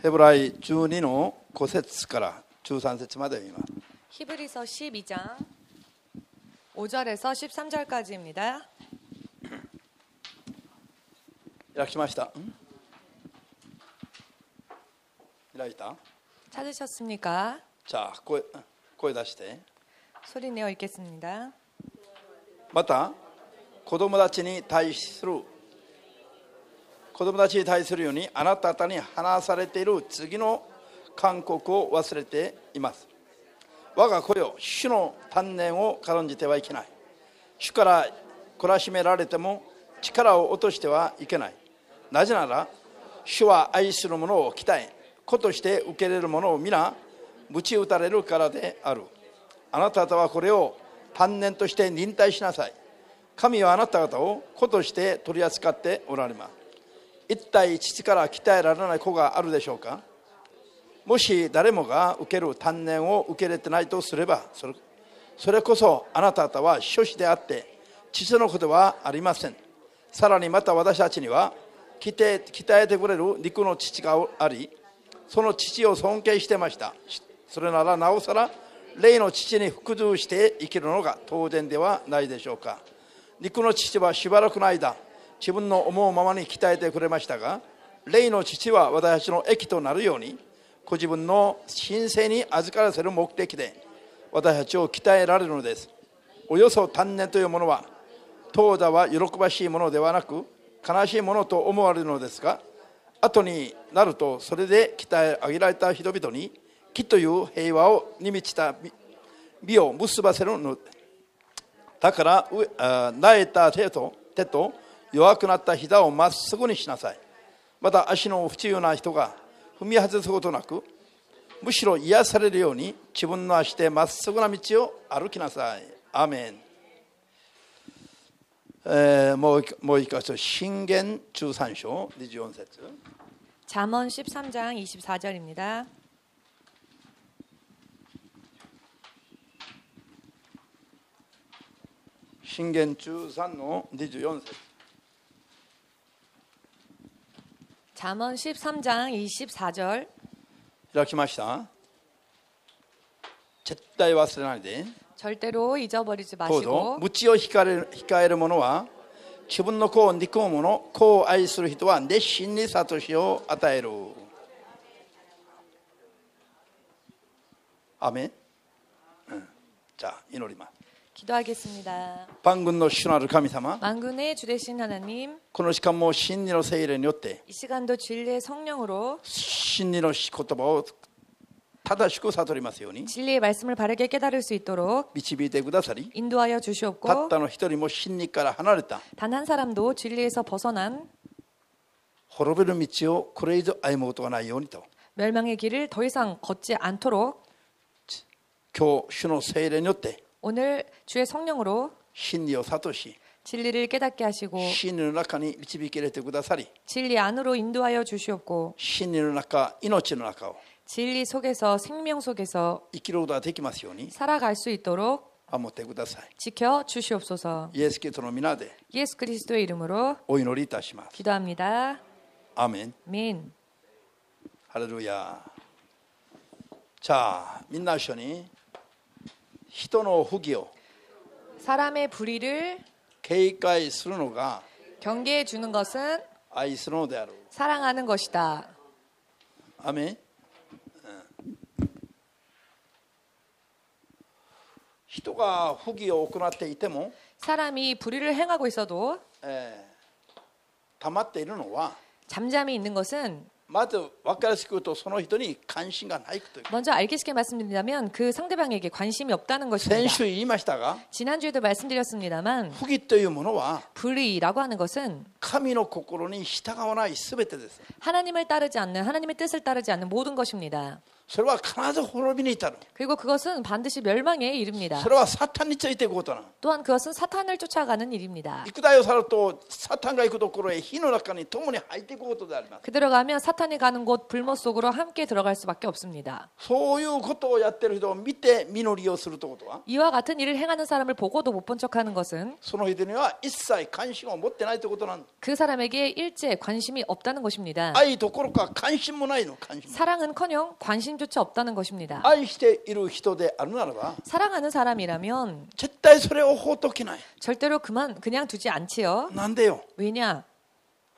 ヘブライ12の5節から13節まで読みます。 히브리서 12장 5절에서 13절까지입니다. 開きました。開いた？ 찾으셨습니까? 자, 声出して。 소리 내어 읽겠습니다. また子供たちに対するようにあなた方に話されている次の勧告を忘れています。我が子よ、主の鍛錬を軽んじてはいけない。主から懲らしめられても力を落としてはいけない。なぜなら主は愛する者を鍛え、子として受け入れる者を皆鞭打たれるからである。あなた方はこれを鍛錬として忍耐しなさい。神はあなた方を子として取り扱っておられます。一体父から鍛えられない子があるでしょうか。もし誰もが受ける鍛錬を受け入れてないとすれば、それこそあなた方は諸子であって父の子ではありません。さらにまた私たちには鍛えてくれる肉の父があり、その父を尊敬してました。それならなおさら霊の父に服従して生きるのが当然ではないでしょうか。肉の父はしばらくの間自分の思うままに鍛えてくれましたが、霊の父は私たちの益となるようにご自分の神聖に預からせる目的で私たちを鍛えられるのです。およそ鍛錬というものは当座は喜ばしいものではなく悲しいものと思われるのですが、後になるとそれで鍛え上げられた人々に義という平和に満ちた美を結ばせるのだから、萎えた手と弱くなった膝をまっすぐにしなさい。また足の不自由な人が踏み外すことなく、むしろ癒されるように自分の足でまっすぐな道を歩きなさい。アーメン。もう一回、箴言13章24節。 잠언 13장 24절입니다.箴言13の24節。 잠언 13장 24절. 開きました。絶対忘れないで。 절대로 잊어버리지 どうぞ。 마시고. 鞭を控える者は自分の子を憎む者、子を愛する人は熱心に諭しを与える。アーメン。じゃあ祈ります。 기도하겠습니다. 万軍の主なる神様、 만군의 주 되신 하나님, この時間も真理の聖霊によって 이 시간도 진리의 성령으로 真理の言葉を正しく悟りますように 진리의 말씀을 바르게 깨달을 수 있도록 導いてくださり、 인도하여 たっ 주시옵고, たの一人も真理から離れた 단 한 사람도 진리에서 벗어난 滅びる道をこれ以上歩むことがないようにと、 멸망의 길을 더 이상 걷지 않도록 今日主の聖霊によって 오늘 주의 성령으로 真理を悟し、 진리를 깨닫게 하시고 真理の中に導き入れてくださり、 진리 안으로 인도하여 주시옵고, 真理の中、命の中を 진리 속에서 생명 속에서 生きることができますように 살아갈 수 있도록 守ってください。 지켜 주시옵소서. イエス・キリストの皆で 예수 그리스도의 이름으로 お祈りいたします。 기도합니다. アーメン。 아멘. ハレルヤ。자、みんな一緒に人の不義を 사람의 불의를 警戒するのが 경계해 주는 것은 愛するのである。 사랑하는 것이다. アーメン。人が不義を行っていても、 사람이 불의를 행하고 있어도 溜まっているのは 잠잠히 있는 것은 まず分かりやすく言うとその人に関心がないという。 먼저 알기 쉽게 말씀드린다면 그 상대방에게 관심이 없다는 先 것입니다. 週言いましたが、 지난주에도 말씀드렸습니다만 不義というものは 불의라고 하는 것은 神の心に従わないすべてです。 하나님을 따르지 않는, 하나님의 뜻을 따르지 않는 모든 것입니다. それは必ず滅びに至る。 그리고 그것은 반드시 멸망에 이릅니다. それはサタンについていくことなの。 또한 그것은 사탄을 쫓아가는 일입니다. 行くだよさるとサタンが行くところへ火の中に共に入っていくことであります。 그대로 가면 사탄이 가는 곳 불못 속으로 함께 들어갈 수밖에 없습니다. そういうことをやってる人を見て実りをするということは、 이와 같은 일을 행하는 사람을 보고도 못 본 척하는 것은 その人には一切関心を持ってないということなんです。그 사람에게 일제 관심이 없다는 것입니다. 愛どころか関心もないの。関心も。 사랑은커녕 관심조차 없다는 것입니다. 愛している人であるならば 사랑하는 사람이라면 絶対それを放っとけない。 절대로 그냥 두지 않지요. なんでよ。 왜냐?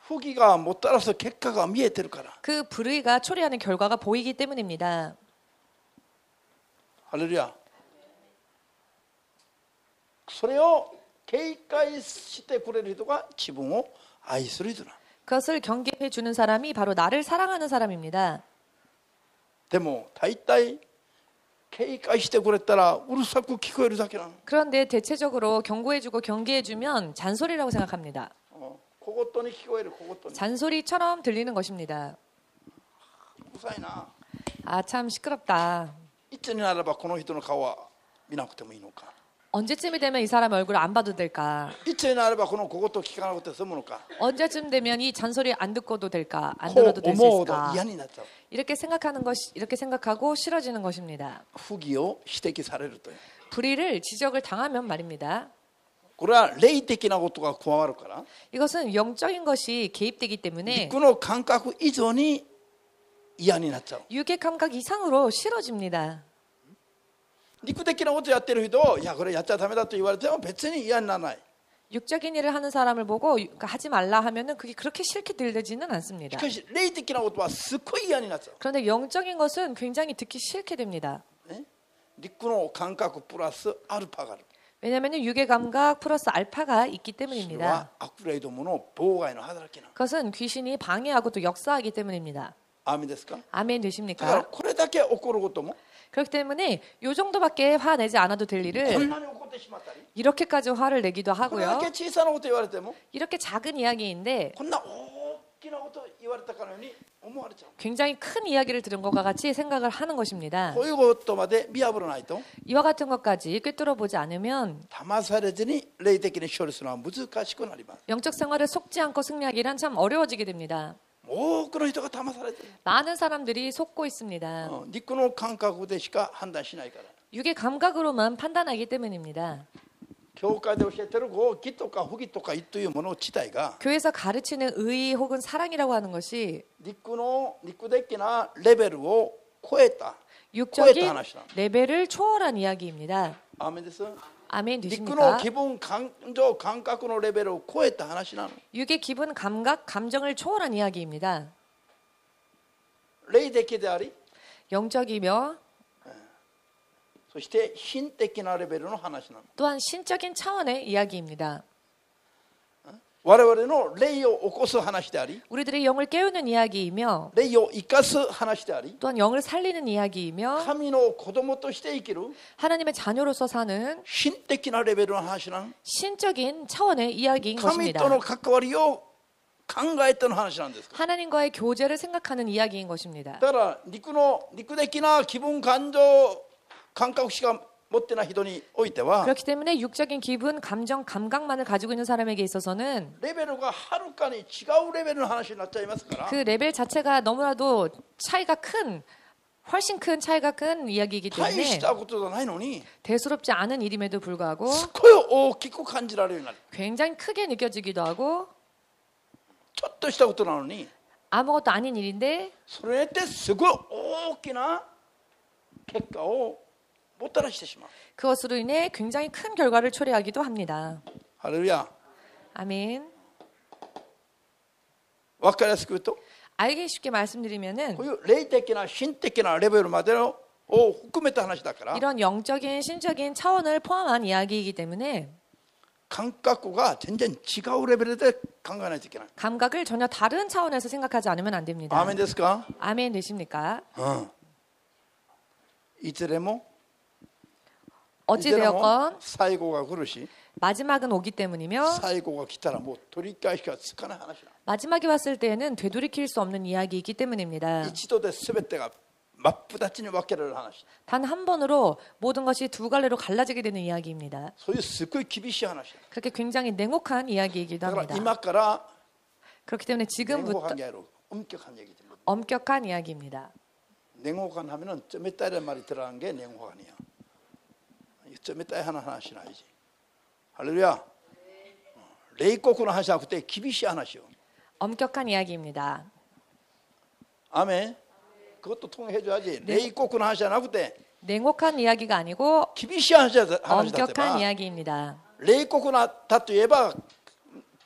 不義がもたらす結果が見えてるから。 그 불의가 초래하는 결과가 보이기 때문입니다. ハレルヤ。それを警戒してくれる人が自分を愛する人だ。 그것을 경계해 주는 사람이 바로 나를 사랑하는 사람입니다. でも大体警戒してくれたらうるさく聞こえるだけなの。 그런데 대체적으로 경고해 주고 경계해 주면 잔소리라고 생각합니다. 小言に聞こえる。小言に。 잔소리처럼 들리는 것입니다. うるさいな。 아, 참 시끄럽다. いつになればこの人の顔は見なくてもいいのか。 언제쯤이 되면 이 사람 얼굴 안 봐도 될까? いつになればこの小言を聞かなくて済むのか。 언제쯤 되면 이 잔소리 안 듣고도 될까? 안 こう 들어도 될 수 思うと 있을까? 嫌になっちゃう。 이렇게 생각하고 싫어지는 것입니다. 不義を指摘されるという。 불의를 지적을 당하면 말입니다. これは霊的なことが加わるから、 이것은 영적인 것이 개입되기 때문에 肉の感覚以上に嫌になっちゃう。 육의 감각 이상으로 싫어집니다. 肉的なことやってる人をいやこれやっちゃダメだと言われても別に嫌にならない。 육적인 일을 하는 사람을 보고 하지 말라 하면은 그게 그렇게 싫게 들리지는 し 않습니다. かし霊的なことはすっごい嫌になっちゃう。 그런데 영적인 것은 굉장히 듣기 싫게 됩니다. ね、肉の感覚プラスアルファがある。 왜냐하면 육의 감각 플러스 알파가 있기 それ 때문입니다. は悪霊どもの妨害の働きなの。 그것은 귀신이 방해하고 또 역사하기 때문입니다. アーメンですか。 아멘 だから 되십니까? これだけ起こることも 그렇기 때문에 요 정도밖에 화내지 않아도 될 こん 일을 なに起こってしまったり、 이렇게까지 화를 내기도 これだ 하고요. け小さなこと言われても 이렇게 작은 이야기인데 こんな大きなこと言われたかのように思われちゃう。 굉장히 큰 이야기를 들은 것과 같이 생각을 하는 것입니다. こういうことまで見破らないと 이와 같은 것까지 꿰뚫어 보지 않으면 騙されずに霊的に処理するのは難しくなります。 영적 생활을 속지 않고 승리하기란 참 어려워지게 됩니다. 多くの人が騙されている。 많은 사람들이 속고 있습니다. 肉の感覚でしか判断しないから。 육의 감각으로만 판단하기 때문입니다. 教会で教えてる義とか不義とか義というもの自体が 교회에서 가르치는 의 혹은 사랑이라고 하는 것이 肉的なレベルを超えた 육적인 話なの。 레벨을 초월한 이야기입니다. アーメンです。 아멘 肉 되십니까? の気分感情感覚のレベルを超えた話なの。 육의 기분, 감각, 감정을 초월한 이야기입니다. 霊的であり、 영적이며 そして心的なレベルの話なの。 또한 신적인 차원의 이야기입니다. 我々の霊を起こす話であり、 우리들의 영을 깨우는 이야기이며 霊を生かす話であり、 또한 영을 살리는 이야기이며 神の子供として生きる 하나님의 자녀로서 사는 心的なレベルの話なの。 신적인 차원의 이야기인 神 것입니다. との関わりを考えての話なんです。 하나님과의 교제를 생각하는 이야기인 것입니다. だから肉的な気分感情感覚しか持ってない人においては 그렇기 때문에 육적인 기분, 감정, 감각만을 가지고 있는 사람에게 있어서는 レベルがはるかに違うレベルの話になっちゃいますから、 그 레벨 자체가 너무나도 훨씬 큰 차이가 큰 이야기이기 大 때문에 したことじゃないのに 대수롭지 않은 일임에도 불구하고 すっごい大きく感じられるようになる。 굉장히 크게 느껴지기도 하고 ちょっとしたことなのに 아무것도 아닌 일인데 それってすごい大きな結果をもたらしてしまう。 그것으로 인해 굉장히 큰 결과를 초래하기도 합니다. ハレルヤ。 아멘. わかりやすく言うと 알기 쉽게 말씀드리면은 こういう霊的な心的なレベルまでを含めた話だから 이런 영적인 신적인 차원을 포함한 이야기이기 때문에 感覚が全然違うレベルで考えないといけない。 감각을 전혀 다른 차원에서 생각하지 않으면 안 됩니다. アーメンですか。 아멘 되십니까? いつでも 어찌 いつでも 되었건 最後が来るし 마지막은 오기 때문이며 最後が来たらもう取り返しがつかない話だ。 마지막이 왔을 때에는 되돌이킬 수 없는 이야기이기 때문입니다. 一度で全てが真っ二つに分けられる話。 단 한 번으로 모든 것이 두 갈래로 갈라지게 되는 이야기입니다. そういうすごい厳しい話だ。 그렇게 굉장히 냉혹한 이야기이기도 だから 합니다. 今から 그렇기 때문에 냉혹한 지금부터 게 아니라 엄격한 얘기입니다. 엄격한 이야기입니다. 냉혹한 하면은 冷たい말이 들어간 게 냉혹한이야. 冷たい話ないし。할렐루야. 冷酷な話じゃなくて厳しい話よ。 엄격한 이야기입니다. 아멘. 그것도 통해줘야지. 레이코크話じゃなくて 냉혹한 이야기가 아니고 厳しい話だって 엄격한 ば 이야기입니다. 冷酷なだと言えば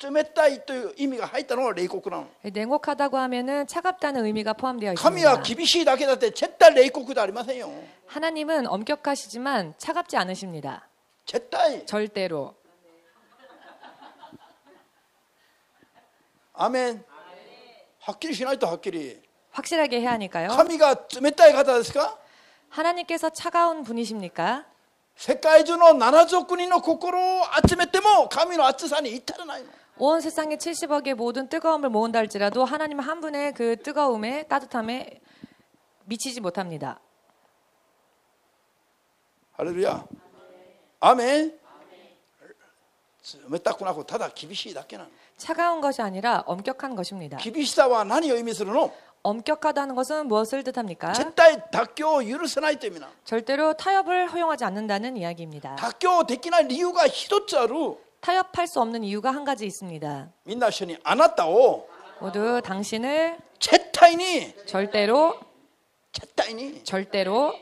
冷たいという意味が入ったのが冷酷なの。 냉혹하다고 하면은 차갑다는 의미가 포함되어 神は 있습니다. 厳しいだけだって絶対冷酷ではありませんよ。 하나님은 엄격하시지만 차갑지 않으십니다. 絶対。 절대로. アメン。はっきりしないとはっきり。 확실하게 해야 하니까요. 神が冷たい方ですか？ 하나님께서 차가운 분이십니까? 世界中の7億人の心を集めても神の熱さに至らないの。 온 세상의 70억의 모든 뜨거움을 모은다 할지라도 하나님 한 분의 그 뜨거움에 따뜻함에 미치지 못합니다. ハレルヤ。アメン。冷たくなくただ厳しいだけなの。 차가운 것이 아니라 엄격한 것입니다. 厳しさは何を意味するの？ 엄격하다는 것은 무엇을 뜻합니까? 絶対妥協を許せないという意味なの。 절대로 타협을 허용하지 않는다는 이야기입니다. 妥協できない理由が一つある。 타협할 수 없는 이유가 한 가지 있습니다. みんな一緒にあなたを 모두 당신을 絶対に 절대로 絶対に 절대로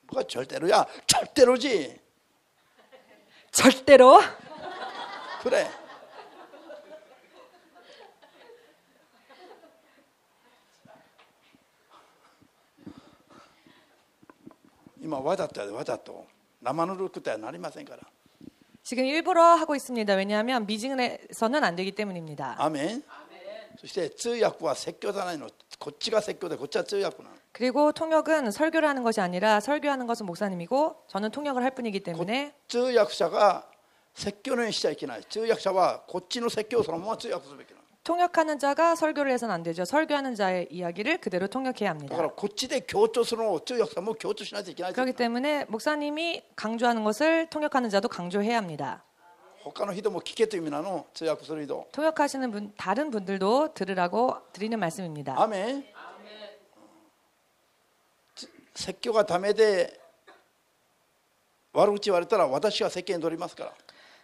뭐가 절대로야? 절대로지. 절대로 그래.今わざとやでわざと生ぬるくてはなりませんから。 지금 일부러 하고 있습니다. 왜냐하면 미증에서는 안 되기 때문입니다. アメン。そして通訳は説教じゃないの。こっちが説教でこっちは通訳なの。 그리고 통역은 설교를 하는 것이 아니라 설교하는 것은 목사님이고 저는 통역을 할 뿐이기 때문에 通訳者が説教のようにしちゃいけない。通訳者はこっちの説教をそのまま通訳するべきなの。 통역하는 자가 설교를 해서는 안 되죠. 설교하는 자의 이야기를 그대로 통역해야 だか 합니다. らこっちで強調するのを通訳者も強調しないといけない。 그렇기 때문에 목사님이 강조하는 것을 통역하는 자도 강조해야 합니다. 他の人も聞けという意味なの。通訳する人。 통역하시는 분, 다른 분들도 들으라고 드리는 말씀입니다. アメン。説教がダメで悪口言われたら私が責任取りますから。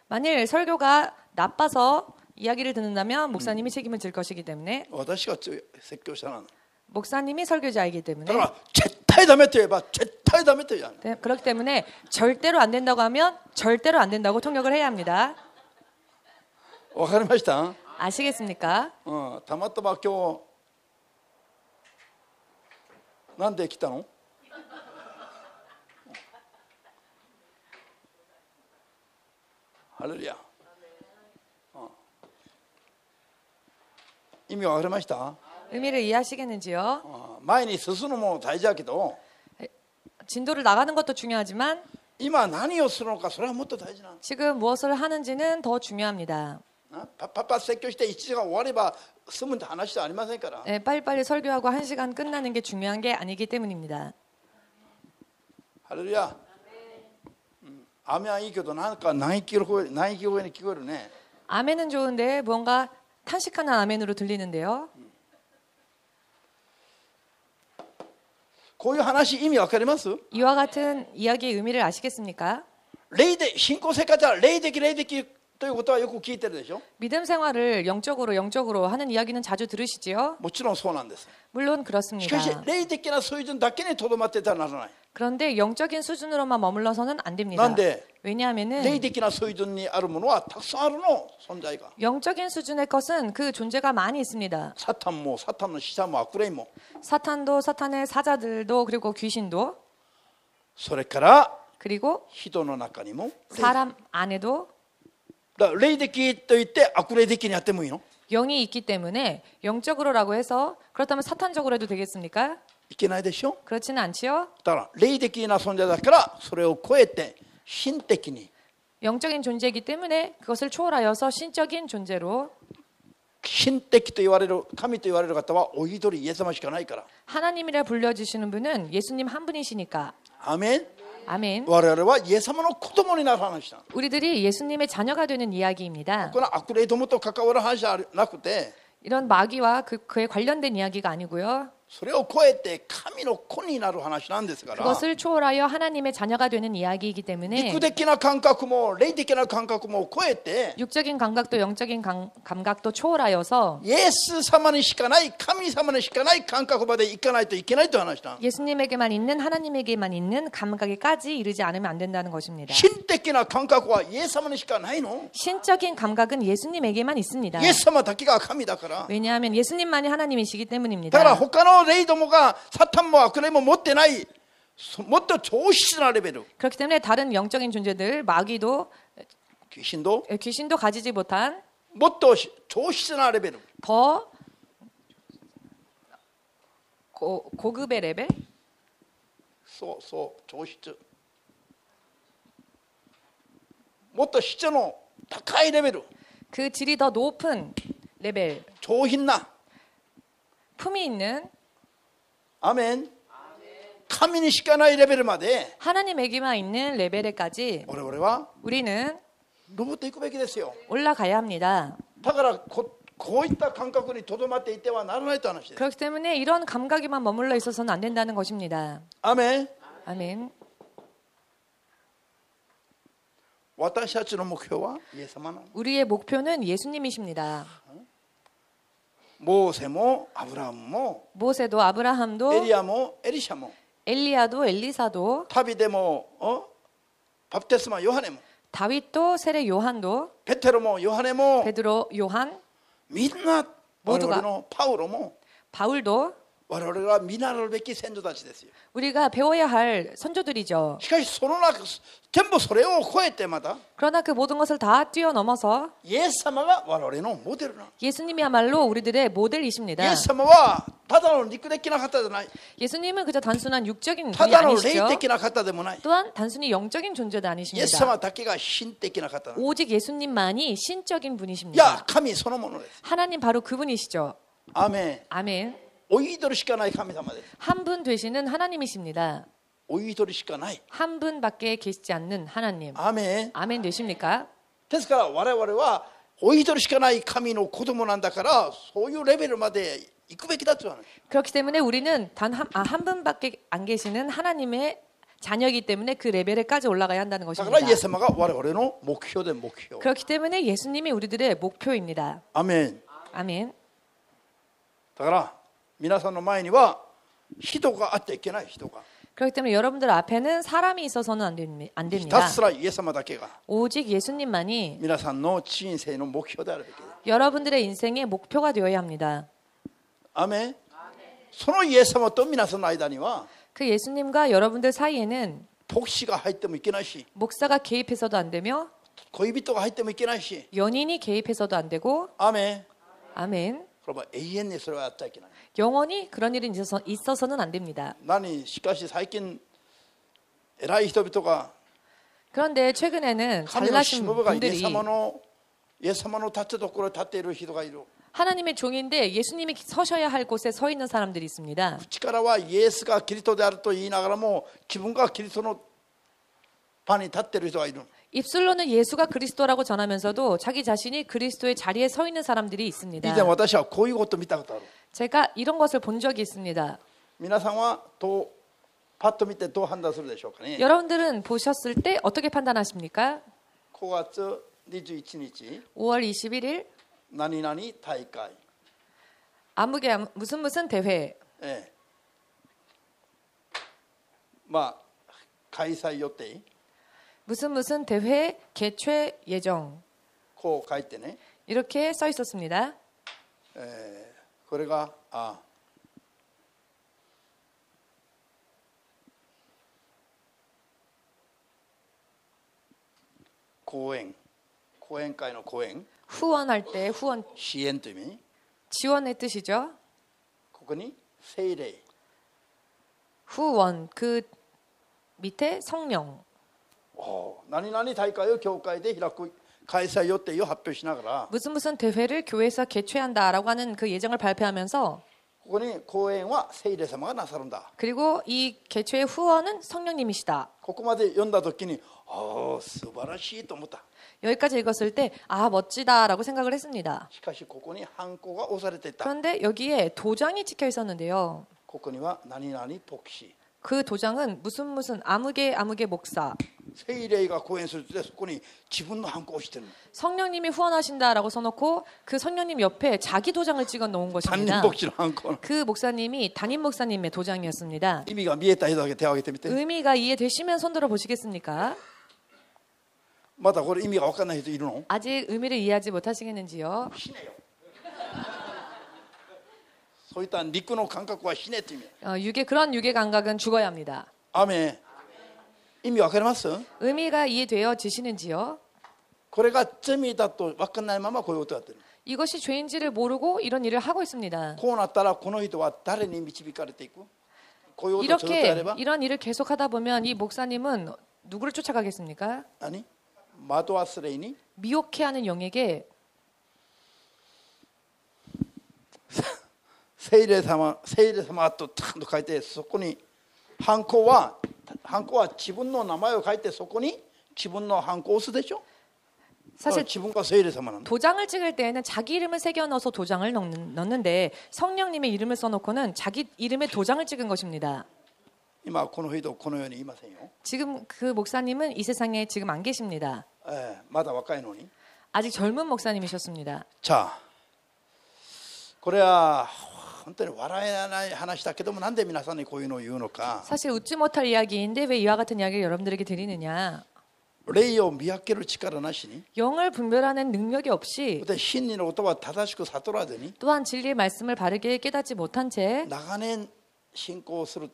만일 설교가 나빠서 이야기를 듣는다면 목사님이 책임을 질 것이기 때문에 私が説教者なの。 목사님이 설교자이기 だ 때문에 から絶対ダメと言えば絶対ダメと言う。 네, 그렇기 때문에 절대로 안 된다고 하면 절대로 안 된다고 통역을 해야 합니다. わかりました？ 아시겠습니까? たまたま今日なんで来たの？ハレルヤ。意味わかりました？ 의미를 이해하시겠는지요? 前に進むのも大事だけど 진도를 나가는 것도 중요하지만 今何をするのかそれはもっと大事なの。 지금 무엇을 하는지는 더 중요합니다. パッパッ説教して1時間終われば済むって話ではありませんから。 네, 빨리빨리 설교하고 1시간 끝나는 게 중요한 게 아니기 때문입니다. ハレルヤ。雨はいいけどなんか嘆き声に聞こえるね。 아멘은 좋은데 뭔가 탄식하는 아멘으로 들리는데요. こういう話意味わかります？ 이와 같은 이야기의 의미를 아시겠습니까? 霊的信仰生活は霊的ということはよく聞いてるでしょ。 믿음 생활을 영적으로 하는 이야기는 자주 들으시지요? もちろんそうなんです。 물론 しかし 그렇습니다. 霊的な水準だけにとどまってたらならない。 그런데 영적인 수준으로만 머물러서는 안 됩니다. なんで 왜냐하면은 霊的な水準にあるものはたくさんあるの存在が。 영적인 수준의 것은 그 존재가 많이 있습니다. サタンもサタンの使者も悪霊も 사탄도 사탄의 사자들도 그리고 귀신도 それから 그리고 人の中にも 사람 안에도 だから霊的と言って悪霊的にやってもいいの？ 영이 있기 때문에 영적으로라고 해서 그렇다면 사탄적으로 해도 되겠습니까? いけないでしょ。 그렇지는 않지요. だから霊的な存在だからそれを超えて神的に 영적인 존재이기 때문에 그것을 초월하여서 신적인 존재로 神的と言われる神と言われる方はお一人イエス様しかないから。 하나님이라 불려주시는 분은 예수님 한 분이시니까. アメン。 아멘. 我々はイエス様の子供になる話だ。 우리들이 예수님의 자녀가 되는 이야기입니다. この悪霊どもと関わる話じゃなくて 이런 마귀와 그에 관련된 이야기가 아니고요. それを超えて神の子になる話なんですから、 그것을 초월하여 하나님의 자녀가 되는 이야기이기 때문에 肉的な感覚も霊的な感覚も超えて 육적인 감각도 영적인 감각도 초월하여서 イエス様にしかない神様にしかない感覚までいかないといけないという話だ。 예수님에게만 있는 하나님에게만 있는 감각에까지 이르지 않으면 안 된다는 것입니다. 神的な感覚はイエス様にしかないの。 신적인 감각은 예수님에게만 있습니다. イエス様だけが神だから。 왜냐하면 예수님만이 하나님이시기 だから 때문입니다. 他の霊どもがサタンも悪霊も持ってないもっと超質なレベル、 그렇기 때문에 다른 영적인 존재들 마귀도 귀신도 、 가지지 못한 もっと超質なレベル、 더 고급의 레벨, そうそう超質、もっと質の高いレベル、 그 질이 더 높은 레벨, 上品な、 품이 있는 アメン、神にしかないレベルまで 하나님에게만 있는 레벨에까지 我々は 우리는 登っていくべきですよ。 올라가야 합니다. だからこういった感覚にとどまっていてはならないという話です。 그렇기 때문에 이런 감각에만 머물러 있어서는 안 된다는 것입니다. アメン。 아멘. 私たちの目標はイエス様なの。 우리의 목표는 예수님이십니다. モーセもアブラハムも 모세도 아브라함도 エリアもエリシャも 엘리야도 엘리사도 旅でもバプテスマヨハネも 다윗도 세례 요한도 ペテロもヨハネも 베드로 요한 みんな我 모두가 々のパウロも 바울도 我々が見習うべき先祖たちですよ。 우리가 배워야 할 선조들이죠. しかしその中全部それを超えてまた 그러나 그 모든 것을 다 뛰어넘어서 イエス様が我々のモデルなの。 예수님이야말로 우리들의 イ 모델이십니다. エス様はただの肉的な方じゃない、 예수님은 그저 단순한 육적인 た 분이 だの霊 아니시죠. 的な方でもない。 또한 단순히 영적인 존재도 イエス 아니십니다. 様だけが神的な方なの。 오직 예수님만이 신적인 いや 분이십니다. 神そのものです。 하나님 바로 그분이시죠. アーメン。 아멘. お祈りしかない神様です。 한 분 되시는 하나님이십니다. お祈りしかない。 한 분밖에 계시지 않는 하나님. アーメン。 아멘 되십니까? ですから我々はお祈りしかない神の子供なんだからそういうレベルまで行くべきだという話。 그렇기 때문에 우리는 단 한 분밖에 안 계시는 하나님의 자녀이기 때문에 그 레벨에까지 올라가야 한다는 だから 것입니다. イエス様が我々の目標で目標。 그렇기 때문에 예수님이 우리들의 목표입니다. アーメン。 아멘. だから皆さんの前には人があってはいけない。人が 그렇기 때문에 여러분들 앞에는 사람이 있어서는 안 ひ 됩니다. たすらイエス様だけが 오직 예수님만이 皆さんの人生の目標であるべきです。 여러분들의 인생의 목표가 되어야 합니다. アーメン。そのイエス様と皆さんの間には 그 예수님과 여러분들 사이에는 牧師が入ってもいけないし 목사가 개입해서도 안 되며 恋人が入ってもいけないし、 연인이 개입해서도 안 되고 アーメン。 아멘. これは永遠にそれはやってはいけない。 영원히 그런 일이 있어서는 안 됩니다. しかし最近偉い人々が 그런데 최근에는 神の 잘나신 しもべがイエス 분들이 様の立つところに立っている人がいる。 하나님의 종인데 예수님이 서셔야 할 곳에 서 있는 사람들이 있습니다. 口からはイエスがキリストであると言いながらも自分がキリストの場に立っている人がいる。 입술로는 예수가 그리스도라고 전하면서도 자기 자신이 그리스도의 자리에 서 있는 사람들이 以 있습니다. 前私はこういうことを見たことある。 제가 이런 것을 본 적이 있습니다. 皆さんはパッと見てどう判断するでしょうかね。 여러분들은 보셨을 때 어떻게 판단하십니까? 5月21日 5월 21일 何々大会、 무슨 대회 まあ開催予定 무슨 대회 개최 예정 こう書いてね、 이렇게 써 있었습니다. これが講演会の講演 후원할 때 후원 支援という意味。 지원의 뜻이죠. ここに聖霊、 후원 그 밑에 성령 何々大会を教会で開催予定を発表しながら、 무슨 대회를 교회에서 개최한다라고 하는 그 예정을 발표하면서 ここに講演は聖霊様がなさるんだ。 그리고 이 개최의 후원은 성령님이시다. ここまで読んだ時に素晴らしいと思った。 여기까지 읽었을 때 아 멋지다라고 생각을 했습니다. しかしここにハンコが押されていた。 그런데 여기에 도장이 찍혀 있었는데요. ここには何々牧師 그 도장은 무슨 아무개 목사, 聖霊が講演するとそこに自分のハンコを押してるの 성령님이 후원하신다라고 써놓고 그 성령님 옆에 자기 도장을 찍어 놓은 担任 것입니다. 牧師のハンコの 그 목사님이 담임 목사님의 도장이었습니다. 意味が見えた人だけ手を挙げてみて 의미가 이해되시면 손들어 보시겠습니까? まだこれ意味が分かんない人いるの 아직 의미를 이해하지 못하시겠는지요? 死ねよそういった肉の感覚は死ねって意味 그런 육의 감각은 죽어야 합니다. アメン意味分かります 의미가 이해되어지시는지요? これが罪だと分かんないままこういうことやってる 이것이 죄인지를 모르고 이런 일을 하고 있습니다. こうなったらこの人は誰に導かれていくこういうことをずっとやれ 이렇게 ば 이런 일을 계속하다 보면 이 목사님은 누구를 쫓아가겠습니까? 何惑わすれに 미혹해하는 영에게 聖霊様とちゃんと書いてそこにハンコは自分の名前を書いてそこに自分のハンコを押すでしょ 사실 自分が聖霊様なんだ 도장을 찍을 때에는 자기 이름을 새겨 넣어서 도장을 넣는데 성령님의 이름을 써놓고는 자기 이름의 도장을 찍은 것입니다. 今この人この世にいませんよ 지금 그 목사님은 이 세상에 지금 안 계십니다. まだ若いのに 아직 젊은 목사님이셨습니다. じゃあこれは本当に笑えない話だけどもなんで皆さんにこういうのを言うのか 사실 웃지 못할 이야기인데 왜 이와 같은 이야기를 여러분들에게 드리느냐? 霊を見分ける力なしに 영을 분별하는 능력이 없이 で真理の言葉を正しく悟らずに 또한 진리의 말씀을 바르게 깨닫지 못한 채 長年信仰する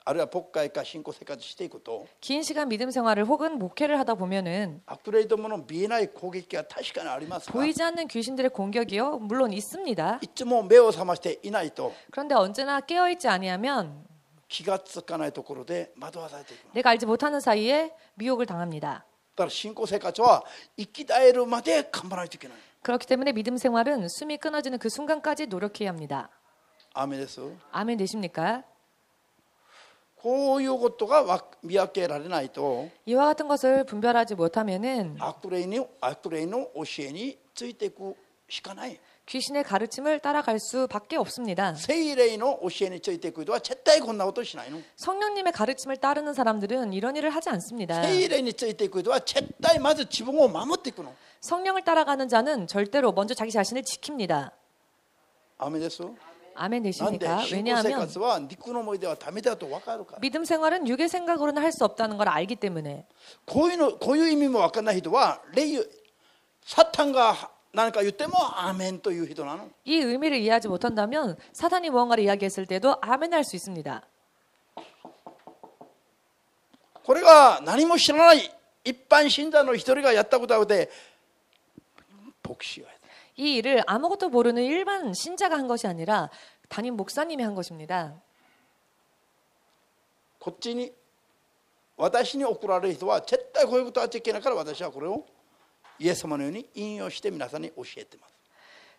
あるいは牧会か信仰生活していくと 긴 시간 믿음 생활을 혹은 목회를 하다 보면은 悪霊どもの見えない攻撃が確かにありますが 보이지 않는 귀신들의 공격이요 물론 있습니다. いつも目を覚ましていないと 그런데 언제나 깨어있지 아니하면 気がつかないところで惑わされていくだ 내가 알지 못하는 사이에 미혹을 당합니다. から信仰生活は生き絶えるまで頑張らないといけない 그렇기 때문에 믿음 생활은 숨이 끊어지는 그 순간까지 노력해야 합니다. アーメンです 아멘 되십니까? こういうことが見分けられないと 이와 같은 것을 분별하지 못하면은 悪霊の教えについていくしかない 귀신의 가르침을 따라갈 수밖에 없습니다. 聖霊の教えについていく人は絶対こんなことしないの 성령님의 가르침을 따르는 사람들은 이런 일을 하지 않습니다. 聖霊についていく人は絶対まず自分を守っていくの 성령을 따라가는 자는 절대로 먼저 자기 자신을 지킵니다. アーメンです 아멘 なんで 되십니까? 信仰生 왜냐하면 活は肉の思い出はダメだと分かるから 믿음 생활은 육의 생각으로는 할 수 없다는 걸 알기 때문에 こういう意味も分からない人はサタンが何か言ってもアーメンという人なの 이 의미를 이해하지 못한다면 사단이 무언가를 이야기했을 때도 아멘 할 수 있습니다. これが何も知らない一般信者の一人がやったことで牧師がやった 이 일을 아무것도 모르는 일반 신자가 한 것이 아니라 담임 목사님이 한 것입니다. こっちに私に送られる人は絶対こういうことはできないから私はこれをイエス様のように引用して皆さんに教えています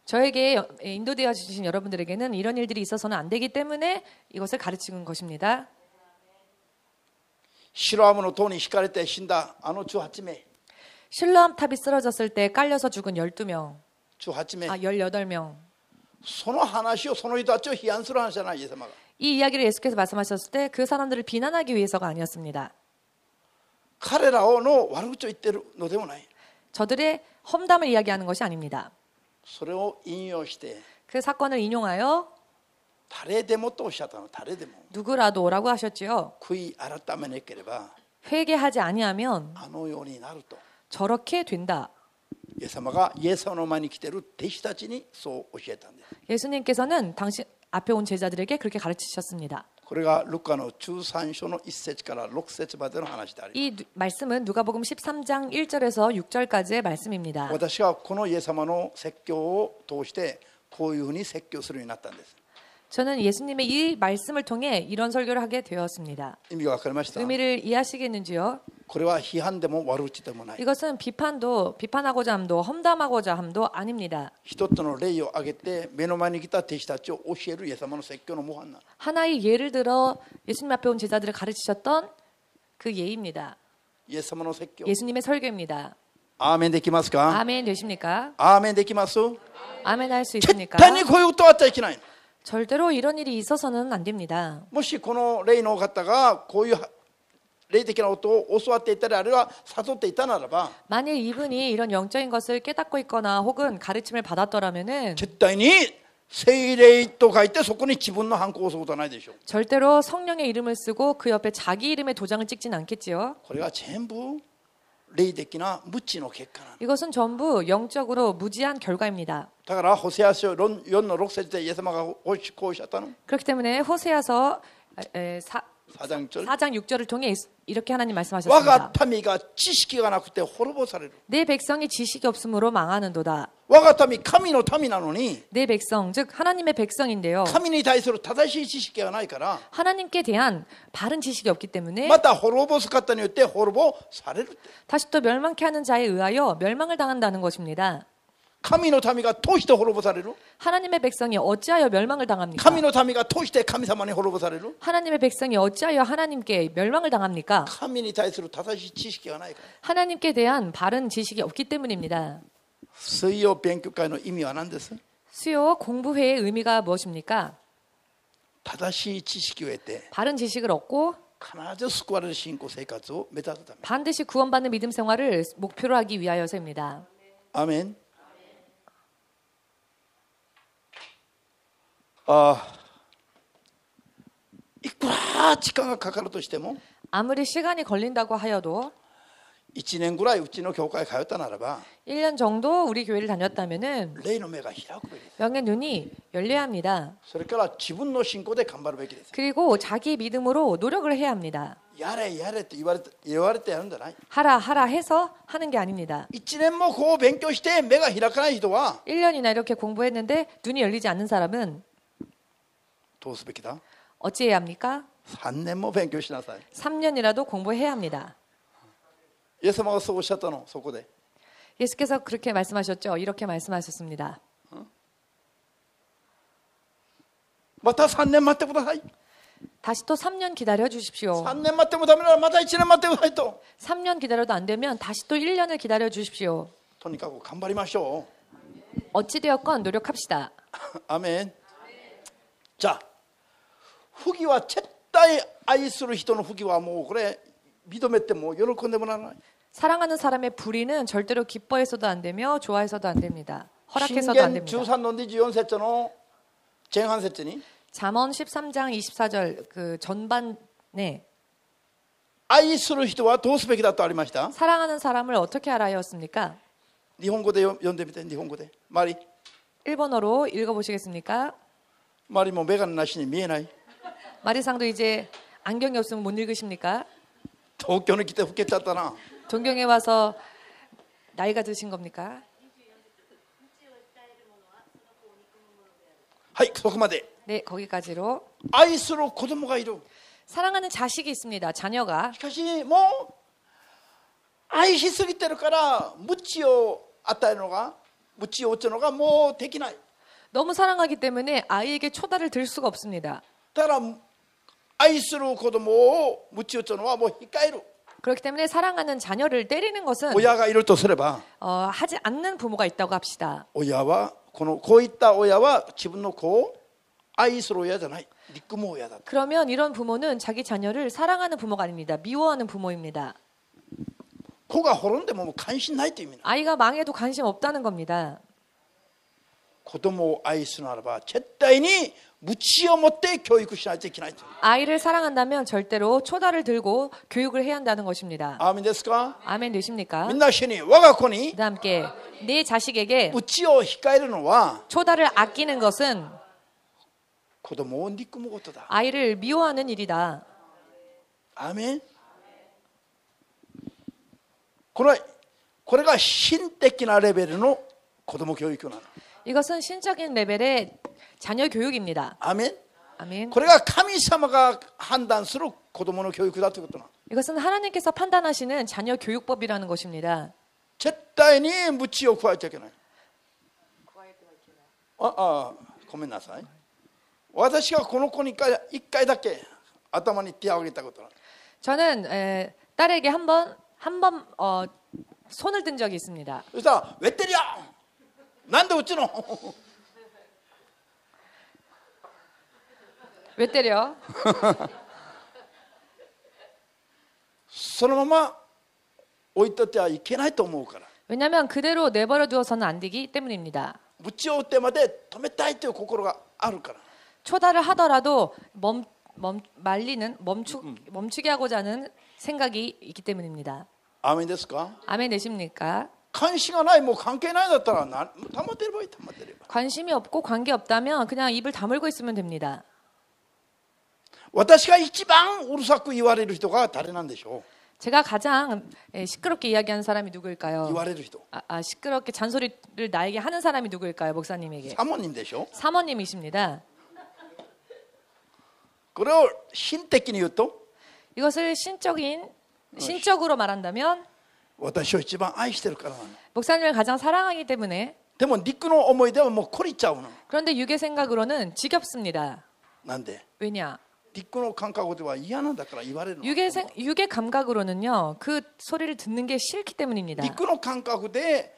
저에게 인도되어 주신 여러분들에게는 이런 일들이 있어서는 안 되기 때문에 이것을 가르치는 것입니다. シロアムの塔に引かれて死んだあの18名 실로암 탑이 쓰러졌을 때 깔려서 죽은 12명, 18名 18명. その話をその人たちを批判する話じゃないイエス様が 이 이야기를 예수께서 말씀하셨을 때 그 사람들을 비난하기 위해서가 아니었습니다. 彼らの悪口を言ってるのでもない 저들의 험담을 이야기하는 것이 아닙니다. それを引用して 그 사건을 인용하여 誰でもとおっしゃったの誰でも 누구라도라고 하셨지요. 悔い改めなければ 회개하지 아니하면 あのようになると 저렇게 된다. イエス様がイエス様の前に来ている弟子たちにそう教えたんです 예수님께서는 당신 앞에 온 제자들에게 그렇게 가르치셨습니다. これがルカの13章の1節から6節までの話であり 이 말씀은 누가복음 13장 1절에서 6절까지의 말씀입니다. 私はこのイエス様の説教を通してこういうふうに説教するようになったんです 저는 예수님의 이 말씀을 통해 이런 설교를 하게 되었습니다. 意味が分かりました 의미를 이해하시겠는지요? これは批判でも悪口でもない 이것은 비판하고자 함도 험담하고자 함도 아닙니다. 一つの例を挙げて目の前に来た弟子たちを教えるイエス様の説教の模範な 하나의 예를 들어 예수님 앞에 온 제자들을 가르치셨던 그 예입니다. イエス様の説教 예수님의 설교입니다. アーメンできますか 아멘 되십니까? アーメンできます 아멘 할 수 絶 있습니까? 対にこういうことはあっちゃいけない 절대로 이런 일이 있어서는 안 됩니다. もしこの霊の方がこういう霊的なことを教わっていたり、あるいは悟っていたならば、 만일 이분이 이런 영적인 것을 깨닫고 있거나 혹은 가르침을 받았더라면은 絶対に聖霊と書いてそこに自分のハンコを押すことはないでしょう。 절대로 성령의 이름을 쓰고 그 옆에 자기 이름의 도장을 찍진 않겠지요. これが全部霊的な無知の結果なんだ。 이것은 전부 영적으로 무지한 결과입니다. だからホセア書4の6節でイエス様がこうおっしゃったの。 그렇기 때문에 호세아서 4장 6절。 4장 6절을 통해 이렇게 하나님 我 말씀하셨습니다. が民が知識がなくて滅ぼされる。 내 백성이 지식이 없으므로 망하는도다. 我が民、神の民なのに、 내 백성, 즉 하나님의 백성인데요. 神に対する正しい知識がないから、 하나님께 대한 바른 지식이 없기 때문에 また滅ぼす方によって滅ぼされるって。 다시 또 멸망케 하는 자에 의하여 멸망을 당한다는 것입니다. 神の民が通して滅ぼされる。 하나님의 백성이 어찌하여 멸망을 당합니까? 神の民が通して神様に滅ぼされる。 하나님의 백성이 어찌하여 하나님께 멸망을 당합니까? 神に対する正しい知識がないから。 하나님께 대한 바른 지식이 없기 때문입니다. 水曜勉強会の意味は何です？ 수요 공부회의 의미가 무엇입니까? 正しい知識を得て 바른 지식을 얻고 必ず救われる信仰生活を目指すため。 반드시 구원받는 믿음 생활을 목표로 하기 위하여서입니다. アーメン。いくら時間がかかるとしても 아무리 시간이 걸린다고 하여도 1年ぐらいうちの教会通ったならば 1년 정도 우리 교회를 다녔다면은 霊の目が開くべきです。 영의 눈이 열려야 합니다. それから自分の信仰で頑張るべきです。 그리고 자기 믿음으로 노력을 해야 합니다. やれやれと言われてやるんじゃない。 하라 하라 해서 하는 게 아닙니다. 1年もこう勉強して目が開かない人は 1년이나 이렇게 공부했는데 눈이 열리지 않는 사람은 どうすべきだ。 어찌해야 합니까? 3年も勉強しなさい。 3년이라도 공부해야 합니다. イエス様がそうおっしゃったの、そこで。 예수께서 그렇게 말씀하셨죠. 이렇게 말씀하셨습니다. また3年待ってください。 다시 또 3년 기다려 주십시오. 3年待ってもダメならまた1年待ってくださいと。 3년 기다려도 안 되면 다시 또 1년을 기다려 주십시오. とにかく頑張りましょ 어찌 되었건 노력합시다. う。アメン。じゃあ不義は絶対愛する人の不義はもうこれ認めても喜んでもらわない。 사랑하는 사람의 불의는 절대로 기뻐해서도 안 되며 좋아해서도 안 됩니다. 信 허락해서도 안 玄 됩니다. 13の24節の前半節に 잠언 13장 24절 그 전반에 愛する人はどうすべきだとありました。 사랑하는 사람을 어떻게 알아였습니까? 日本語で読んでみて。日本語でマリ 일본어로 읽어보시겠습니까? マリも眼鏡なしに見えない。 마리상도 이제 안경이 없으면 못 읽으십니까? 東京に来て老けちゃったな。 동경에 와서 나이가 드신 겁니까? はいそこまで。 네, 거기까지로. 愛する子供がいる。 사랑하는 자식이 있습니다. 자녀가. しかしもう愛しすぎてるから無知を与えるのが無知を打つのがもうできない。 너무 사랑하기 때문에 아이에게 초다를 들 수가 없습니다. だから愛する子供を無知を打つのはもう控える。 그렇기 때문에 사랑하는 자녀를 때리는 것은 親がいるとすれば 하지 않는 부모가 있다고 합시다. 親はこういった親は自分の子を愛する親じゃない。憎む親だ。 그러면 이런 부모는 자기 자녀를 사랑하는 부모가 아닙니다. 미워하는 부모입니다. 子が滅んでも関心ないという意味だ。 아이가 망해도 관심 없다는 겁니다. 子供を愛するならば絶対に無知を持って教育しないといけないと。 아이를 사랑한다면 절대로 초다를 들고 교육을 해야 한다는 것입니다. アーメンですか。 아멘 되십니까? みんな一緒に我が子に 그다음 함께 내 자식에게 無知を控えるのは 초다를 아끼는 것은 子供を憎むことだ。 아이를 미워하는 일이다. アーメン。これが心的なレベルの子供教育なの。 이것은 신적인 레벨의 자녀 교육입니다. アーメン。 아멘. これが神様が判断する子供の教育だということなの。 이것은 하나님께서 판단하시는 자녀 교육법이라는 것입니다. 絶対に無知を加えちゃいけない。ごめんなさい。私がこの子に一回だけ頭に手を挙げたことなの。 저는 딸에게 한 번 손을 든 적이 있습니다. そしたら「왜 때려! なんで打つの?」왜 때려? そのまま置いとってはいけないと思うから。 왜냐하면 그대로 내버려 두어서는 안 되기 때문입니다. 鞭を打ってまで止めたいという心があるから。 초달을 하더라도 멈추게 하고자 하는 생각이 있기 때문입니다. アーメンですか？ 아멘 되십니까? 関心がない、もう関係ないだったら溜まってればいい、溜まってれば。 관심이 없고 관계 없다면 그냥 입을 다물고 있으면 됩니다. 私が一番うるさく言われる人が誰なんでしょ 제가 가장 시끄럽게 이야기하는 사람이 う？言 누구일까요? われる人。 시끄럽게 잔소리를 나에게 하는 사람이 누구일까요? 목사님에게. サモニンでしょ。 사모님이십니다. これを心的に言うと、 이것을 신적으로 말한다면 私を一番愛してるからなの。 목사님을 가장 사랑하기 때문에 でも肉の思いではもう懲りちゃうの。 그런데 육의 생각으로는 지겹습니다. なんで？ 왜냐? 肉の感覚では嫌なんだから言われるの。 육의 감각으로는요. 그 소리를 듣는 게 싫기 때문입니다. 肉の感覚で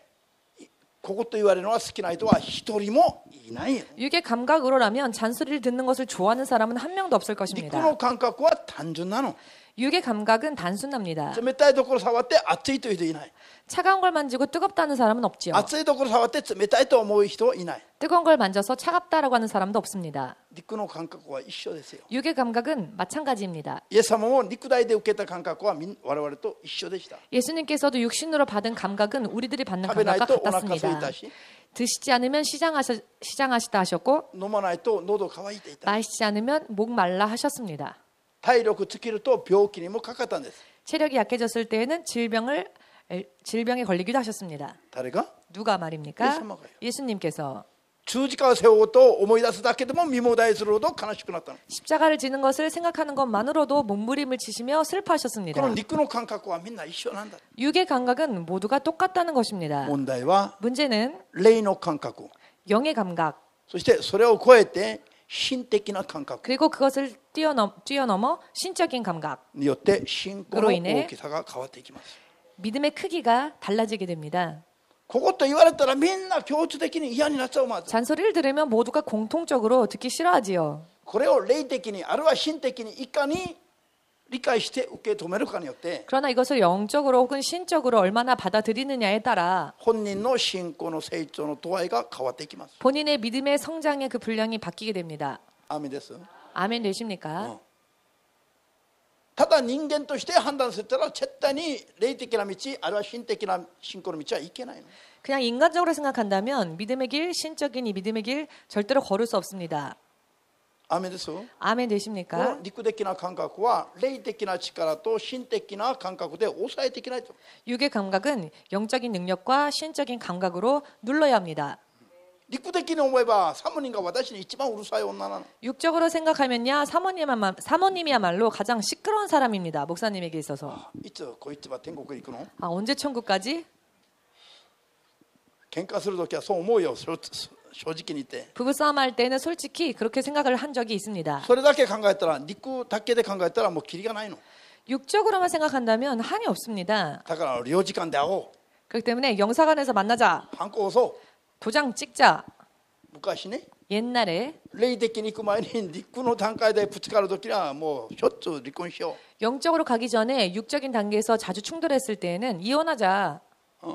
ここと言われるのは好きな人は一人もいないよ。 육의 감각으로라면 잔소리를 듣는 것을 좋아하는 사람은 한 명도 없을 肉 것입니다. の感覚は単純なの。 육의 감각은 단순합니다. 冷たいところ触って熱いという人いない。 차가운 걸 만지고 뜨겁다는 사람은 없지요. 熱いところ触って冷たいと思う人はいない。 뜨거운 걸 만져서 차갑다라고 하는 사람도 없습니다. 肉の感覚は一緒ですよ。 육의 감각은 마찬가지입니다. イエス様も肉体で受けた感覚は我々と一緒でした。 예수님께서도 육신으로 받은 감각은 우리들이 받는 食べない 감각과 とお腹空い 같았습니다. たし、 드시지 않으면 시장하시다 하셨고 飲まないと喉乾いていた。 마시지 않으면 목 말라 하셨습니다. 体力尽きると病気にもかかったんです。 체력이 약해졌을 때에는 질병에 걸리기도 하셨습니다. 誰が？ 누가 말입니까? 예수님가요. 예수님께서 十字架を背負うと思い出すだけでも身もだえするほど悲しくなったの。 십자가를 지는 것을 생각하는 것만으로도 몸부림을 치시며 슬퍼하셨습니다. この肉の感覚はみんな一緒なんだ。 육의 감각은 모두가 똑같다는 것입니다. 問題は 문제는 霊の感覚、 영의 감각 そしてそれを超えて心的な感覚 그리고 그것을 뛰어넘어 신적인 감각 によって信仰の大きさが変わっていきます。 믿음의 크기가 달라지게 됩니다. ここと言われたらみんな共通的に嫌になっちゃう。まず 잔소리를 들으면 모두가 공통적으로 듣기 싫어하지요. これを霊的にあるいは心的にいかに理解して受け止めるかによって 그러나 이것을 영적으로 혹은 신적으로 얼마나 받아들이느냐에 따라 本人の信仰の成長の度合いが変わっていきます。 본인의 믿음의 성장의 그 분량이 바뀌게 됩니다. アーメンです。 아멘 되십니까? ただ人間として判断するたら絶対に霊的な道あるいは心的な信仰の道はいけないの。 그냥 인간적으로 생각한다면 믿음의 길, 신적인 이 믿음의 길 절대로 걸을 수 없습니다. アーメンです。 아멘 この 되십니까? 肉的な感覚は霊的な力と心的な感覚で抑えていけないと。 육의 감각은 영적인 능력과 신적인 감각으로 눌러야 합니다. 肉的に思えばサモニンが私に一番うるさい女なの。 육적으로 생각하면야 사모님이야말로 가장 시끄러운 사람입니다. 목사님에게 있어서. いつこいつは天国に行くの？ 언제 천국까지? 喧嘩するときはそう思うよ。正直に言って。 부부싸움 할 때는 솔직히 그렇게 생각을 한 적이 있습니다. それだけ考えたら肉だけで考えたらもうキリがないの。 육적으로만 생각한다면 한이 없습니다. だから領事館で会おう。 그렇기 때문에 영사관에서 만나자. ハンコ押そう。 도장 찍자. 昔ね。 옛날에 霊的に行く前に肉の段階でぶつかるときにはもうしょっちゅう離婚しよ 영적으로 가기 전에 육적인 단계에서 자주 충돌했을 때에는 이혼하자. う。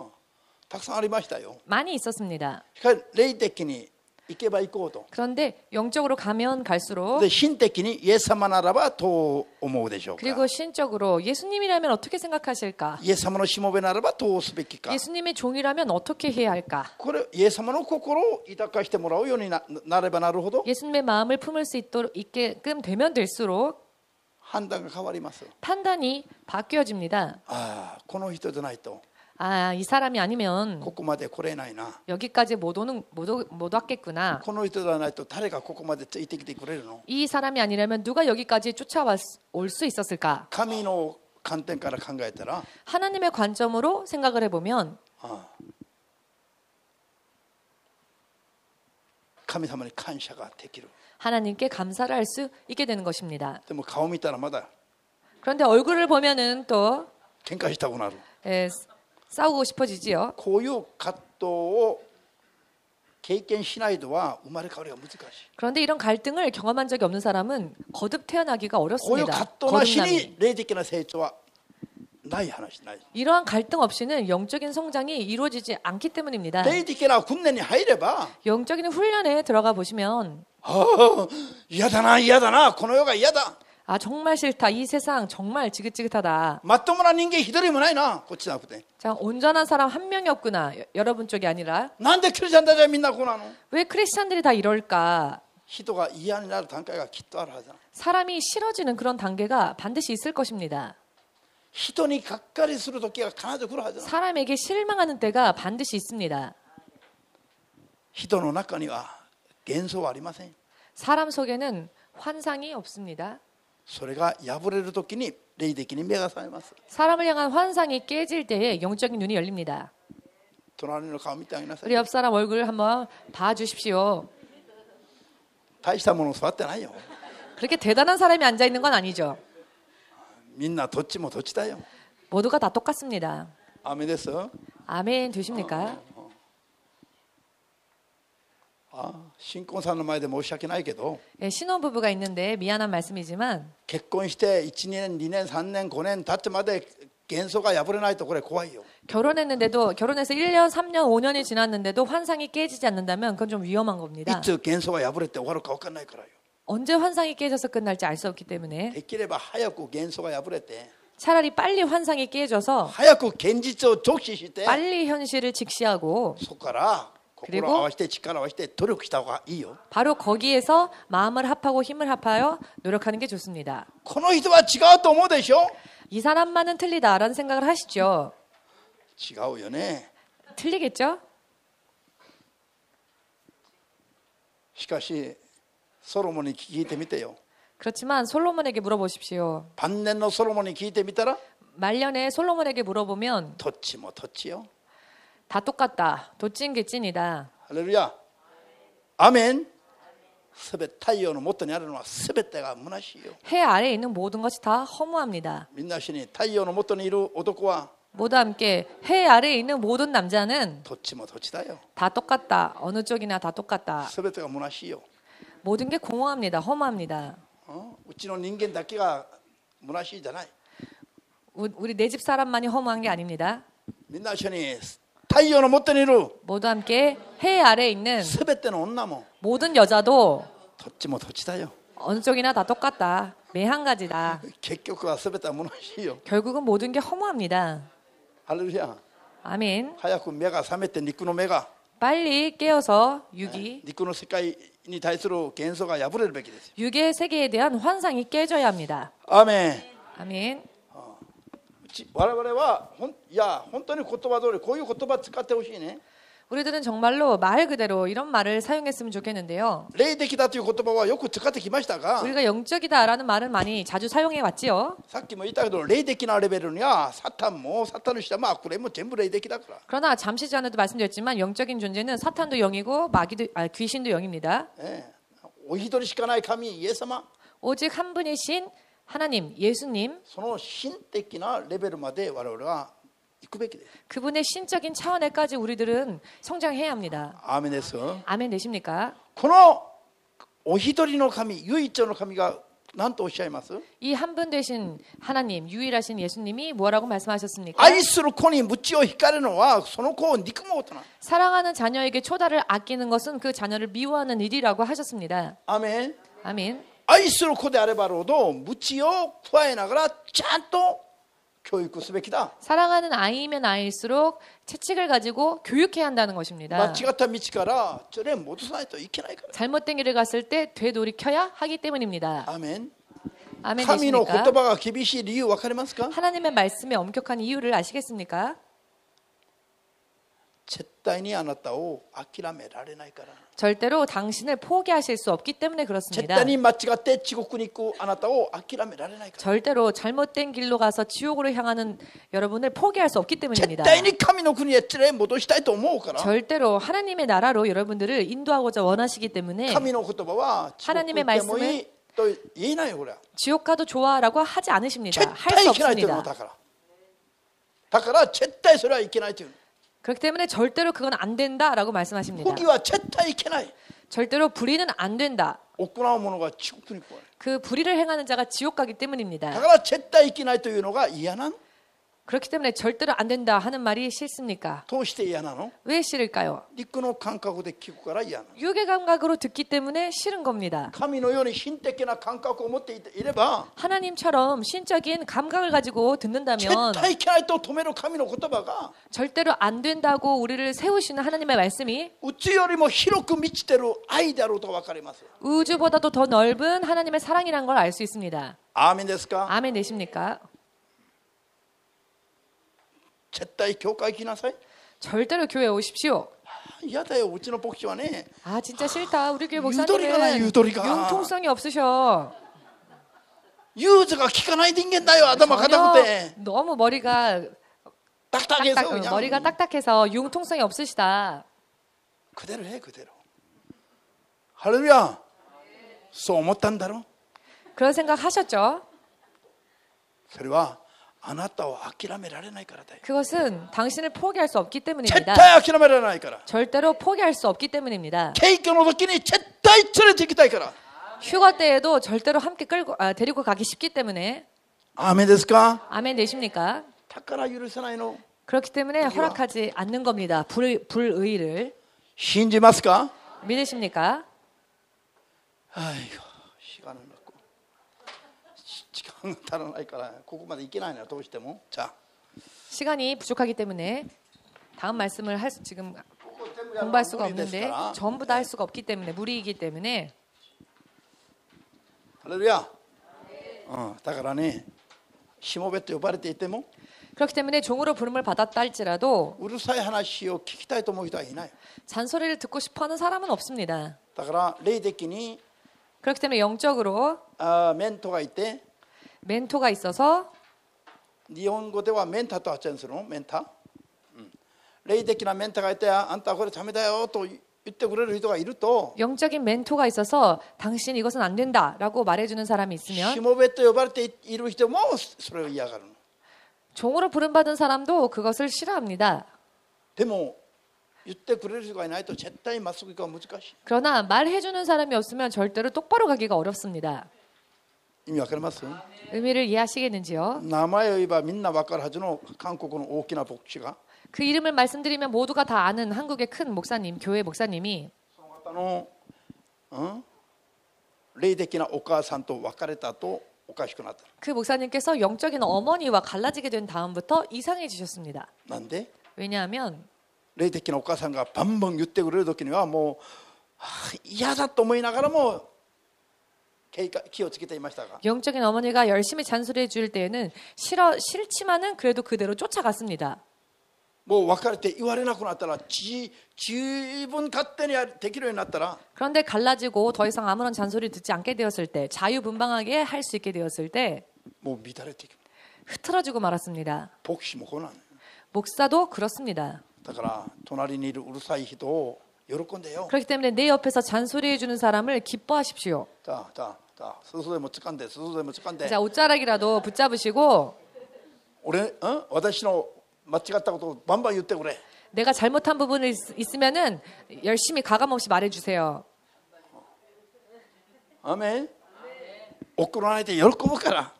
たくさんありましたよ。 많이 있었습니다. しかし霊的に行けば行こうと。 그런데 영적으로 가면 갈수록 で心的にイエス様ならばどう思うでしょうか。 그리고 신적으로 예수님이라면 어떻게 생각하실까? イエス様のしもべならばどうすべきか。 예수님의 종이라면 어떻게 해야 할까? これイエス様の心を抱かしてもらうように なればなるほど 예수님의 마음을 품을 수 있게끔 되면 될수록 判断が変わります。 판단이 바뀌어집니다. ああこの人じゃないと 이 사람이 아니면 ここまで来れないな。 여기까지 못 왔겠구나. この人じゃないと誰がここまでついてきてくれるの。 이 사람이 아니라면 누가 여기까지 쫓아올 수 있었을까? 神の観点から考えたら 하나님의 관점으로 생각을 해보면 神様に感謝ができる。 하나님께 감사를 할 수 있게 되는 것입니다. でも顔見たらまだ 그런데 얼굴을 보면은 또 喧嘩したくなる。 싸우고 싶어지지요. こういう葛藤を経験しないとは生まれ変わりが難しい。 그런데 이런 갈등을 경험한 적이 없는 사람은 거듭 태어나기가 こういう 어렵습니다. 葛藤なし 거듭남이. に霊的な成長はない話ない。 이러한 갈등 없이는 영적인 성장이 이루어지지 않기 때문입니다. 霊的な訓練に入れば 영적인 훈련에 들어가 보시면 嫌だな嫌だなこの世が嫌だ 아 정말 싫다. 이 세상 정말 지긋지긋하다. まともな人間一人もないなこっちじゃなくて 자, 온전한 사람 한 명이 없구나. 여러분 쪽이 아니라 なんでクリスチャンたちはみんなこうなの 왜 크리스찬들이 다 이럴까? 人が嫌になる段階がきっとあるはずだ 사람이 싫어지는 그런 단계가 반드시 있을 것입니다. 人にがっかりする時が必ず来るはずだ 사람에게 실망하는 때가 반드시 있습니다. 人の中には幻想はありません 사람 속에는 환상이 없습니다. それが破れる時に霊的に目が覚めます 사람을 향한 환상이 깨질 때에 영적인 눈이 열립니다. 隣の顔見てあげなさい 우리 옆 사람 얼굴 한번 봐주십시오. 大したもの座ってないよ 그렇게 대단한 사람이 앉아 있는 건 아니죠. みんなどっちもどっちだよ 모두가 다 똑같습니다. 雨です 아멘 되십니까? 新婚さんの前で申し訳ないけど 예, 신혼부부가 있는데 미안한 말씀이지만 結婚して1年2年3年5年経ってまで幻想が破れないとこれ怖いよ 결혼해서 1년, 3년, 5년이 지났는데도 환상이 깨지지 않는다면 그건 좀 위험한 い 겁니다. つ幻想が破れて終わるか分からないからよ 언제 환상이 깨져서 끝날지 알 수 없기 때문에 できれば早く幻想が破れて 차라리 빨리 환상이 깨져서 早く現実を直視して 빨리 현실을 직시하고 そこから心 그리고 を合わせて力を合わせて努力した方がいいよ 바로 거기에서 마음을 합하고 힘을 합하여 노력하는 게 좋습니다. この人は違うと思うでしょ 이 사람만은 틀리다라는 생각을 하시죠. 違うよね 틀리겠죠? しかしソロモンに聞いてみてよ 그렇지만 솔로몬에게 물어보십시오. 晩年のソロモンに聞いてみたら 말년에 솔로몬에게 물어보면 どっちもどっちよ 다 똑같다. 도찐 게 찐이다. ハレルヤアメンすべて太陽の元にあるのはすべてが虚しいよ 해 아래에 있는 모든 것이 다 허무합니다. みんな一緒に太陽の元にいる男は 모두 함께 해 아래에 있는 모든 남자는 どっちもどっちだよ 다 똑같다. 어느 쪽이나 다 똑같다. すべてが虚しいよ 모든 게 공허합니다. 허무합니다. うちの人間だけが虚しいじゃない 우리 내 집 사람만이 허무한 게 아닙니다. みんな一緒に太陽の元にいる 모두 함께 해 아래에 있는 すべての女も 모든 여자도 どっちもどっちだよ 어느 쪽이나 다 똑같다. 매 한 가지다. 結局はすべては虚しいよ 결국은 모든 게 허무합니다. ハレルヤ 아멘. 早く目が覚めて肉の目が 빨리 깨어서 육이 肉の世界に対する幻想が破れるべきですよ 육의 세계에 대한 환상이 깨져야 합니다. アーメン 아멘. 我々はいや本当に言葉通りこういう言葉使ってほしいね 우리들은 정말로 말 그대로 이런 말을 사용했으면 좋겠는데요. 霊的だという言葉はよく使ってきましたが 우리가 영적이다라는 말을 많이 자주 사용해 왔지요. さっきも言ったけど霊的なレベルにはサタンもサタンの下も悪霊も全部霊的だから 그러나 잠시 전에도 말씀드렸지만 영적인 존재는 사탄도 영이고 귀신도 영입니다. お一人しかない神イエス様 오직 한 분이신 하나님, 예수님, その神的なレベルまで我々は行くべきです 그분의 신적인 차원에까지 우리들은 성장해야 합니다. アーメンです 아멘 되십니까? このお一人の神唯一の神が何とおっしゃいます 이 한 분 되신 하나님, 유일하신 예수님이 뭐라고 말씀하셨습니까? 愛する子に鞭を引かれるのはその子を憎むことな 사랑하는 자녀에게 초다를 아끼는 것은 그 자녀를 미워하는 일이라고 하셨습니다. アーメン 아멘. 愛する子であればあるほど鞭を加えながらちゃんと教育すべきだ 사랑하는 아이면 아이일수록 채찍을 가지고 교육해야 한다는 間 것입니다. 違った道からそれ戻さないといけないから 잘못된 길을 갔을 때 되돌이켜야 하기 때문입니다. アーメン 아멘 神の言 되십니까? 葉が厳しい理由分かりますか 하나님의 말씀의 엄격한 이유를 아시겠습니까? 絶対にあなたを諦められないから 절대로 당신을 포기하실 수 없기 때문에 絶 그렇습니다. 対に間違って地獄に行くあなたを諦められないから 절대로 잘못된 길로 가서 지옥으로 향하는 여러분을 포기할 수 없기 絶 때문입니다. 対に神の国へ連れ戻したいと思うから 절대로 하나님의 나라로 여러분들을 인도하고자 원하시기 때문에 神の言葉は地獄行ってもいいと言えないよこれは 지옥 가도 좋아라고 하지 않으십니다. 絶 할 対 수 いけないというの 없습니다. だから絶対それはいけないというの 그렇기 때문에 절대로 그건 안 된다라고 말씀하십니다. 不義は絶対いけない。 절대로 불의는 안 된다. 行う者が地獄に来る。 그 불의를 행하는 자가 지옥 가기 だ 때문입니다. から絶対いけないというのが嫌なの。 그렇기 때문에 절대로 안 된다 하는 말이 싫습니까? どうして嫌なの？ 왜 싫을까요? 陸の感覚で聞くから嫌なの。 육의 감각으로 듣기 때문에 싫은 겁니다. 神のように心的な感覚を持っていれば 하나님처럼 신적인 감각을 가지고 絶 듣는다면 対いけないと止める神の言葉が 절대로 안 된다고 우리를 세우시는 하나님의 말씀이 宇宙よりも広く満ちてる愛であると分かります。 우주보다도 더 넓은 하나님의 사랑이란 걸 알 수 있습니다. アーメンですか？ 아멘 되십니까? 絶対教会来なさい。 절대로 교회 오십시오. 嫌だよ、うちの牧師はね。 아 진짜 싫다. 우리 교회 유도리가 나요, 목사님은 유도리가. 융통성이 없으셔. 融通が効かない人間だよ、頭固くて。 너무 머리가 딱딱해서 그냥. 머리가 딱딱해서 융통성이 없으시다. 그대로 해, 그대로. 할렐루야. そう思ったんだろ。 그런 생각 하셨죠? それはあなたを諦められないからだよ。 그것은 당신을 포기할 수 없기 絶 때문입니다. 対諦められないから。 절대로 포기할 수 없기 때문입니다. 景気の時に絶対連れて行きたいから。 휴가 때에도 절대로 함께 데리고 가기 쉽기 때문에 アーメンですか？ 아멘 되십니까? だから許せないの。 그렇기 때문에 허락하지 않는 겁니다. 불의를 信じますか？ 믿으십니까? 아이고, 시간은 없고. 시간이 足らないからここまでいけないのよ、どうしても。 자, 시간이 부족하기 때문에 다음 말씀을 지금 공부할 수가 없는데 전부 다 할 수가 없기 때문에 무리이기 때문에 할렐루야. だからね、しもべと呼ばれていても 그렇기 때문에 종으로 부름을 받았다 할지라도 うるさい話を聞きたいと思う人はいない。 잔소리를 듣고 싶어하는 사람은 없습니다. だから霊的に 그렇기 때문에 영적으로 メントがいて、 멘토가 있어서 日本語ではメンタと発音するの、メンタ。霊的なメンタがいて、あんたはこれダメだよと言ってくれる人がいると、 영적인 멘토가 있어서 당신 이것은 안 된다라고 말해주는 사람이 し 있으면 もべと呼ばれている人もそれを嫌がるの。 종으로 부름받은 사람도 그것을 싫어합니다. でも言ってくれる人がいないと絶対まっすぐ行くのは難しい。 그러나 말해주는 사람이 없으면 절대로 똑바로 가기가 어렵습니다. 意味わかります？ 의미를 이해하시겠는지요? 名前を言えばみんなわかるはずの韓国の大きな牧師が、 그 이름을 말씀드리면 모두가 다 아는 한국의 큰 목사님, 교회 목사님이 その方の、霊的なお母さんと別れたとおかしくなった。 그 목사님께서 영적인 어머니와 갈라지게 된 다음부터 이상해지셨습니다. なんで？ 왜냐하면 霊的なお母さんがバンバン言ってくれる時にはもう、嫌だと思いながらも気をつけていましたが、 영적인 어머니가 열심히 잔소리해 줄 때에는 싫지만은 그래도 그대로 쫓아갔습니다. もう別れて言われなくなったら自分勝手にできるようになったら、 그런데 갈라지고 더 이상 아무런 잔소리 듣지 않게 되었을 때 자유분방하게 할 수 있게 되었을 때 もう乱れていく。 흐트러지고 말았습니다. 牧師もこうなの。 목사도 그렇습니다. だから隣にいるうるさい人を喜んでよ。 그렇기 때문에 내 옆에서 잔소리해 주는 사람을 기뻐하십시오. 裾でも掴んで、裾でも掴んで。 자, 옷자락이라도 붙잡으시고 私の間違ったことをバンバン言ってくれ。 내가 잘못한 부분이 있으면은 열심히 가감없이 말해 주세요. アーメン。怒らないで喜ぶから。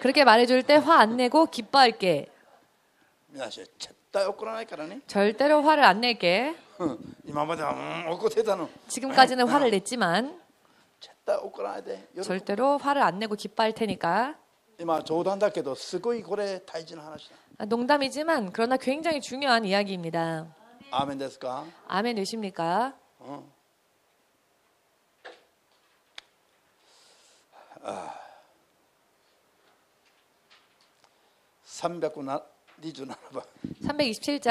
그렇게 말해 줄 때 화 안 내고 기뻐할게. 皆さん絶対怒らないからね。 절대로 화를 안 낼게. 今までは怒ってたの。 지금까지는 화를 냈지만 絶対怒らないで。 절대로 화를 안 내고 기뻐할 테니까. 今冗談だけどすごいこれ大事な話だ。 농담이지만 그러나 굉장히 중요한 이야기입니다. アーメンですか？ 아멘 되십니까? 327번 327장